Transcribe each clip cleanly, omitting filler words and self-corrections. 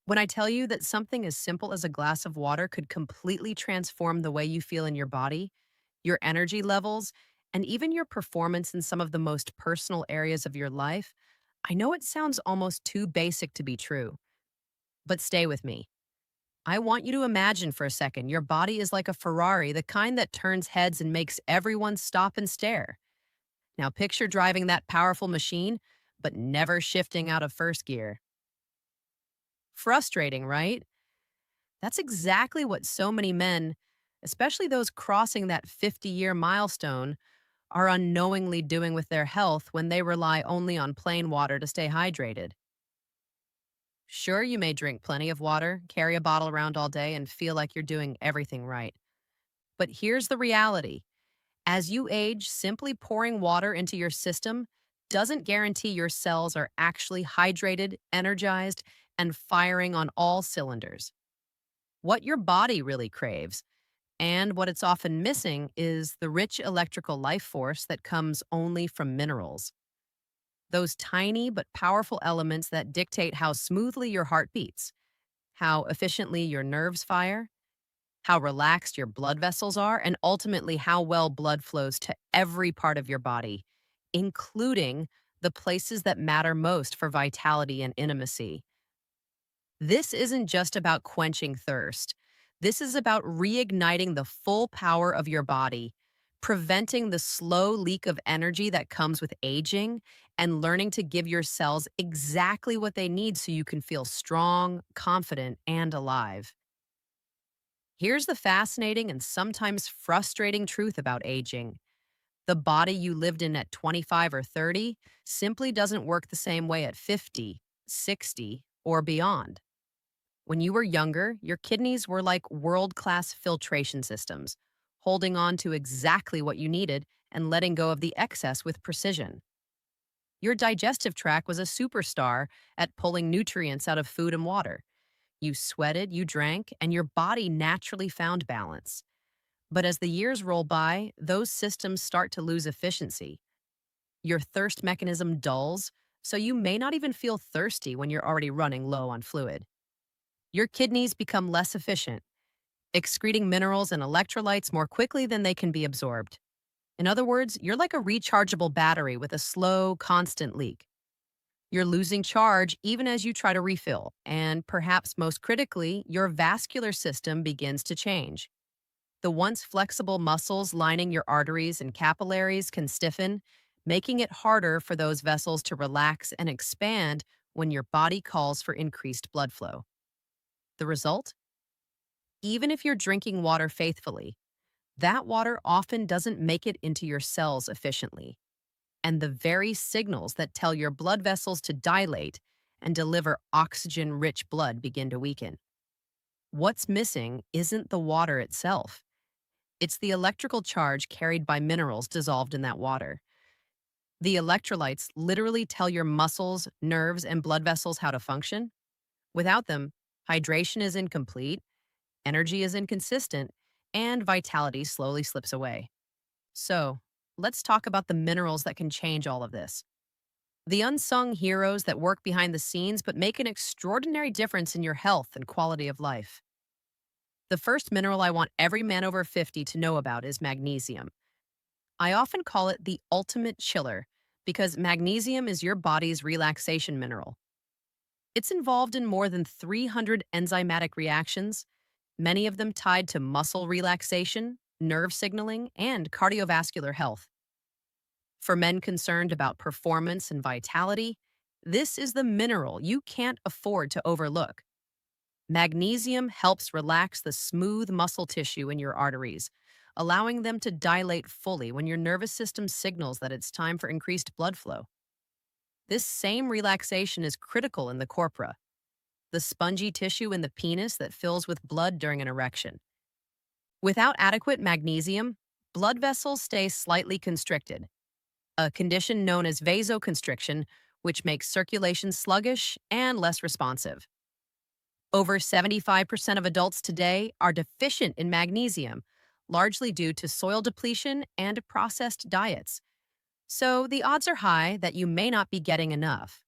When I tell you that something as simple as a glass of water could completely transform the way you feel in your body, your energy levels, and even your performance in some of the most personal areas of your life, I know it sounds almost too basic to be true. But stay with me. I want you to imagine for a second your body is like a Ferrari, the kind that turns heads and makes everyone stop and stare. Now picture driving that powerful machine, but never shifting out of first gear. Frustrating, right? That's exactly what so many men, especially those crossing that 50-year milestone, are unknowingly doing with their health when they rely only on plain water to stay hydrated. Sure, you may drink plenty of water, carry a bottle around all day, and feel like you're doing everything right. But here's the reality. As you age, simply pouring water into your system doesn't guarantee your cells are actually hydrated, energized, and firing on all cylinders. What your body really craves, and what it's often missing, is the rich electrical life force that comes only from minerals. Those tiny but powerful elements that dictate how smoothly your heart beats, how efficiently your nerves fire, how relaxed your blood vessels are, and ultimately how well blood flows to every part of your body, including the places that matter most for vitality and intimacy. This isn't just about quenching thirst. This is about reigniting the full power of your body, preventing the slow leak of energy that comes with aging, and learning to give your cells exactly what they need so you can feel strong, confident, and alive. Here's the fascinating and sometimes frustrating truth about aging. The body you lived in at 25 or 30 simply doesn't work the same way at 50, 60, or beyond. When you were younger, your kidneys were like world class filtration systems, holding on to exactly what you needed and letting go of the excess with precision. Your digestive tract was a superstar at pulling nutrients out of food and water. You sweated, you drank, and your body naturally found balance. But as the years roll by, those systems start to lose efficiency. Your thirst mechanism dulls, so you may not even feel thirsty when you're already running low on fluid. Your kidneys become less efficient, excreting minerals and electrolytes more quickly than they can be absorbed. In other words, you're like a rechargeable battery with a slow, constant leak. You're losing charge even as you try to refill, and perhaps most critically, your vascular system begins to change. The once flexible muscles lining your arteries and capillaries can stiffen, making it harder for those vessels to relax and expand when your body calls for increased blood flow. The result? Even if you're drinking water faithfully, that water often doesn't make it into your cells efficiently. And the very signals that tell your blood vessels to dilate and deliver oxygen rich blood begin to weaken. What's missing isn't the water itself, it's the electrical charge carried by minerals dissolved in that water. The electrolytes literally tell your muscles, nerves, and blood vessels how to function. Without them, hydration is incomplete, energy is inconsistent, and vitality slowly slips away. So, let's talk about the minerals that can change all of this. The unsung heroes that work behind the scenes but make an extraordinary difference in your health and quality of life. The first mineral I want every man over 50 to know about is magnesium. I often call it the ultimate chiller because magnesium is your body's relaxation mineral. It's involved in more than 300 enzymatic reactions, many of them tied to muscle relaxation, nerve signaling, and cardiovascular health. For men concerned about performance and vitality, this is the mineral you can't afford to overlook. Magnesium helps relax the smooth muscle tissue in your arteries, allowing them to dilate fully when your nervous system signals that it's time for increased blood flow. This same relaxation is critical in the corpora, the spongy tissue in the penis that fills with blood during an erection. Without adequate magnesium, blood vessels stay slightly constricted, a condition known as vasoconstriction, which makes circulation sluggish and less responsive. Over 75% of adults today are deficient in magnesium, largely due to soil depletion and processed diets. So the odds are high that you may not be getting enough.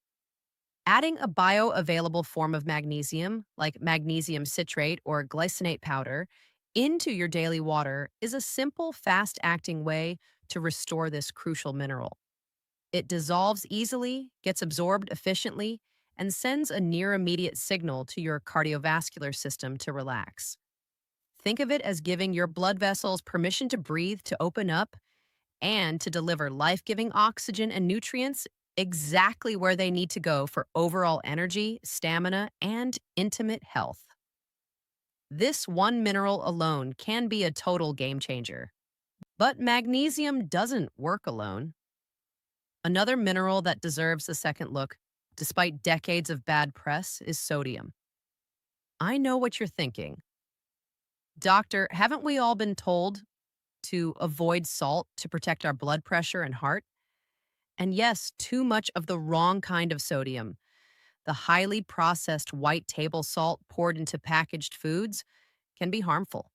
Adding a bioavailable form of magnesium, like magnesium citrate or glycinate powder, into your daily water is a simple, fast acting way to restore this crucial mineral. It dissolves easily, gets absorbed efficiently, and sends a near immediate signal to your cardiovascular system to relax. Think of it as giving your blood vessels permission to breathe, to open up, and to deliver life giving oxygen and nutrients exactly where they need to go for overall energy, stamina, and intimate health. This one mineral alone can be a total game changer. But magnesium doesn't work alone. Another mineral that deserves a second look, despite decades of bad press, is sodium. I know what you're thinking. Doctor, haven't we all been told to avoid salt to protect our blood pressure and heart? And yes, too much of the wrong kind of sodium, the highly processed white table salt poured into packaged foods, can be harmful.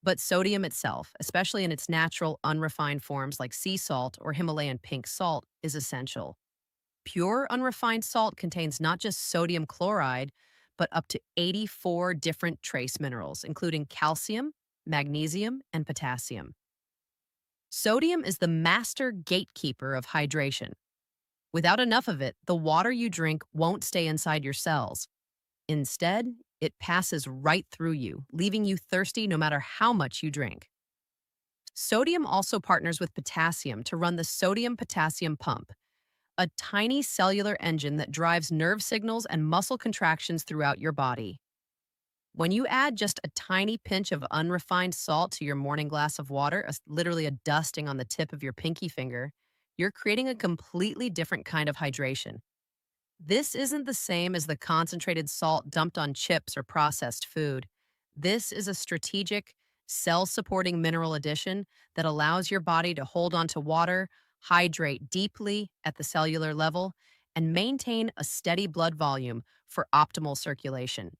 But sodium itself, especially in its natural, unrefined forms like sea salt or Himalayan pink salt, is essential. Pure unrefined salt contains not just sodium chloride, but up to 84 different trace minerals, including calcium, magnesium, and potassium. Sodium is the master gatekeeper of hydration. Without enough of it, the water you drink won't stay inside your cells. Instead, it passes right through you, leaving you thirsty no matter how much you drink. Sodium also partners with potassium to run the sodium potassium pump, a tiny cellular engine that drives nerve signals and muscle contractions throughout your body. When you add just a tiny pinch of unrefined salt to your morning glass of water, literally a dusting on the tip of your pinky finger, you're creating a completely different kind of hydration. This isn't the same as the concentrated salt dumped on chips or processed food. This is a strategic, cell supporting mineral addition that allows your body to hold on to water, hydrate deeply at the cellular level, and maintain a steady blood volume for optimal circulation.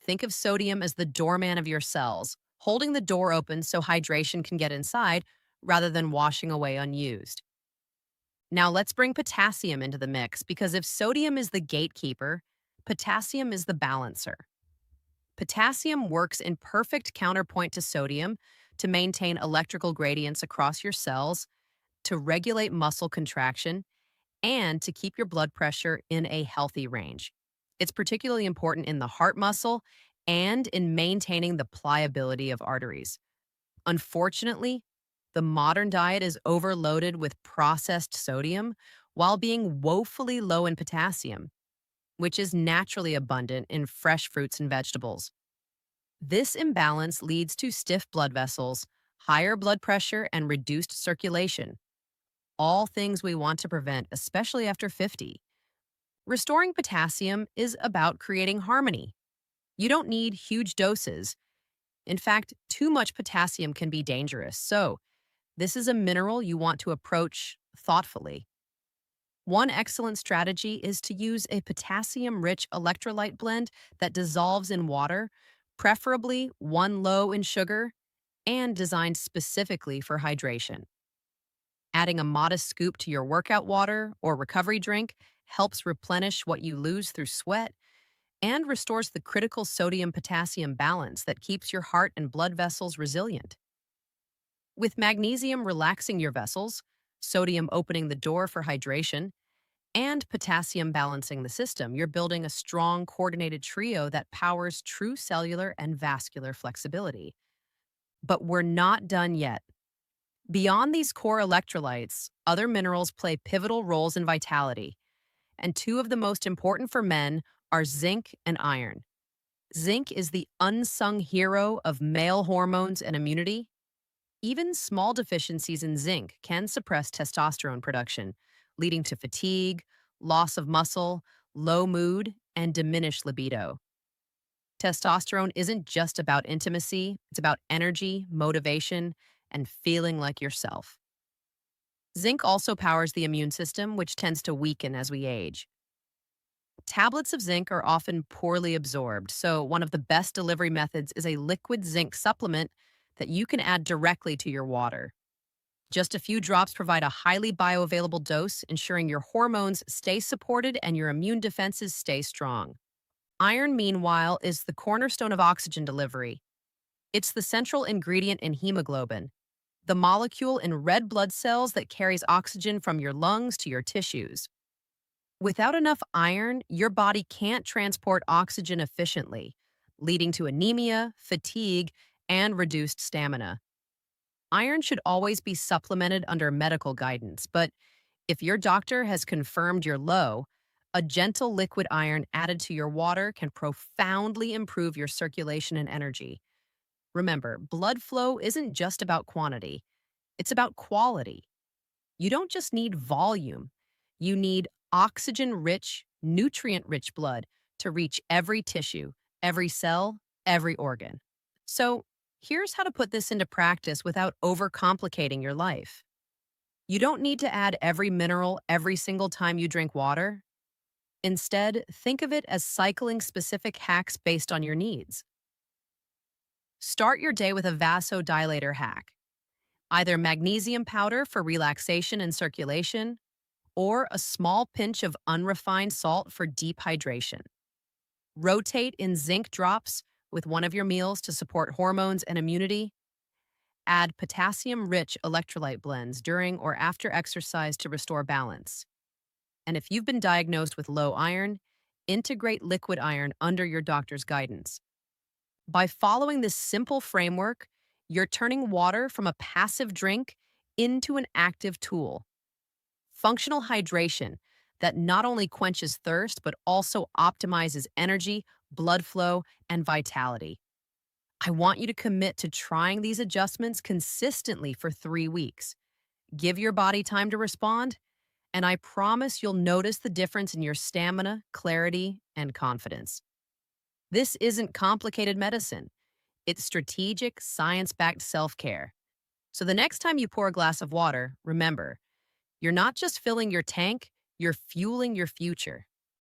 Think of sodium as the doorman of your cells, holding the door open so hydration can get inside rather than washing away unused. Now let's bring potassium into the mix because if sodium is the gatekeeper, potassium is the balancer. Potassium works in perfect counterpoint to sodium to maintain electrical gradients across your cells, to regulate muscle contraction, and to keep your blood pressure in a healthy range. It's particularly important in the heart muscle and in maintaining the pliability of arteries. Unfortunately, the modern diet is overloaded with processed sodium while being woefully low in potassium, which is naturally abundant in fresh fruits and vegetables. This imbalance leads to stiff blood vessels, higher blood pressure, and reduced circulation, all things we want to prevent, especially after 50. Restoring potassium is about creating harmony. You don't need huge doses. In fact, too much potassium can be dangerous. So, this is a mineral you want to approach thoughtfully. One excellent strategy is to use a potassium rich electrolyte blend that dissolves in water, preferably one low in sugar, and designed specifically for hydration. Adding a modest scoop to your workout water or recovery drink helps replenish what you lose through sweat and restores the critical sodium potassium balance that keeps your heart and blood vessels resilient. With magnesium relaxing your vessels, sodium opening the door for hydration, and potassium balancing the system, you're building a strong, coordinated trio that powers true cellular and vascular flexibility. But we're not done yet. Beyond these core electrolytes, other minerals play pivotal roles in vitality, and two of the most important for men are zinc and iron. Zinc is the unsung hero of male hormones and immunity. Even small deficiencies in zinc can suppress testosterone production, leading to fatigue, loss of muscle, low mood, and diminished libido. Testosterone isn't just about intimacy, it's about energy, motivation, and feeling like yourself. Zinc also powers the immune system, which tends to weaken as we age. Tablets of zinc are often poorly absorbed, so one of the best delivery methods is a liquid zinc supplement that you can add directly to your water. Just a few drops provide a highly bioavailable dose, ensuring your hormones stay supported and your immune defenses stay strong. Iron, meanwhile, is the cornerstone of oxygen delivery. It's the central ingredient in hemoglobin, the molecule in red blood cells that carries oxygen from your lungs to your tissues. Without enough iron, your body can't transport oxygen efficiently, leading to anemia, fatigue, and reduced stamina. Iron should always be supplemented under medical guidance, but if your doctor has confirmed you're low, a gentle liquid iron added to your water can profoundly improve your circulation and energy. Remember, blood flow isn't just about quantity, it's about quality. You don't just need volume, you need oxygen rich, nutrient rich blood to reach every tissue, every cell, every organ. So, here's how to put this into practice without overcomplicating your life. You don't need to add every mineral every single time you drink water. Instead, think of it as cycling specific hacks based on your needs. Start your day with a vasodilator hack, either magnesium powder for relaxation and circulation, or a small pinch of unrefined salt for deep hydration. Rotate in zinc drops with one of your meals to support hormones and immunity. Add potassium rich electrolyte blends during or after exercise to restore balance. And if you've been diagnosed with low iron, integrate liquid iron under your doctor's guidance. By following this simple framework, you're turning water from a passive drink into an active tool. Functional hydration that not only quenches thirst, but also optimizes energy, blood flow, and vitality. I want you to commit to trying these adjustments consistently for 3 weeks. Give your body time to respond, and I promise you'll notice the difference in your stamina, clarity, and confidence. This isn't complicated medicine. It's strategic, science backed self care. So the next time you pour a glass of water, remember, you're not just filling your tank, you're fueling your future.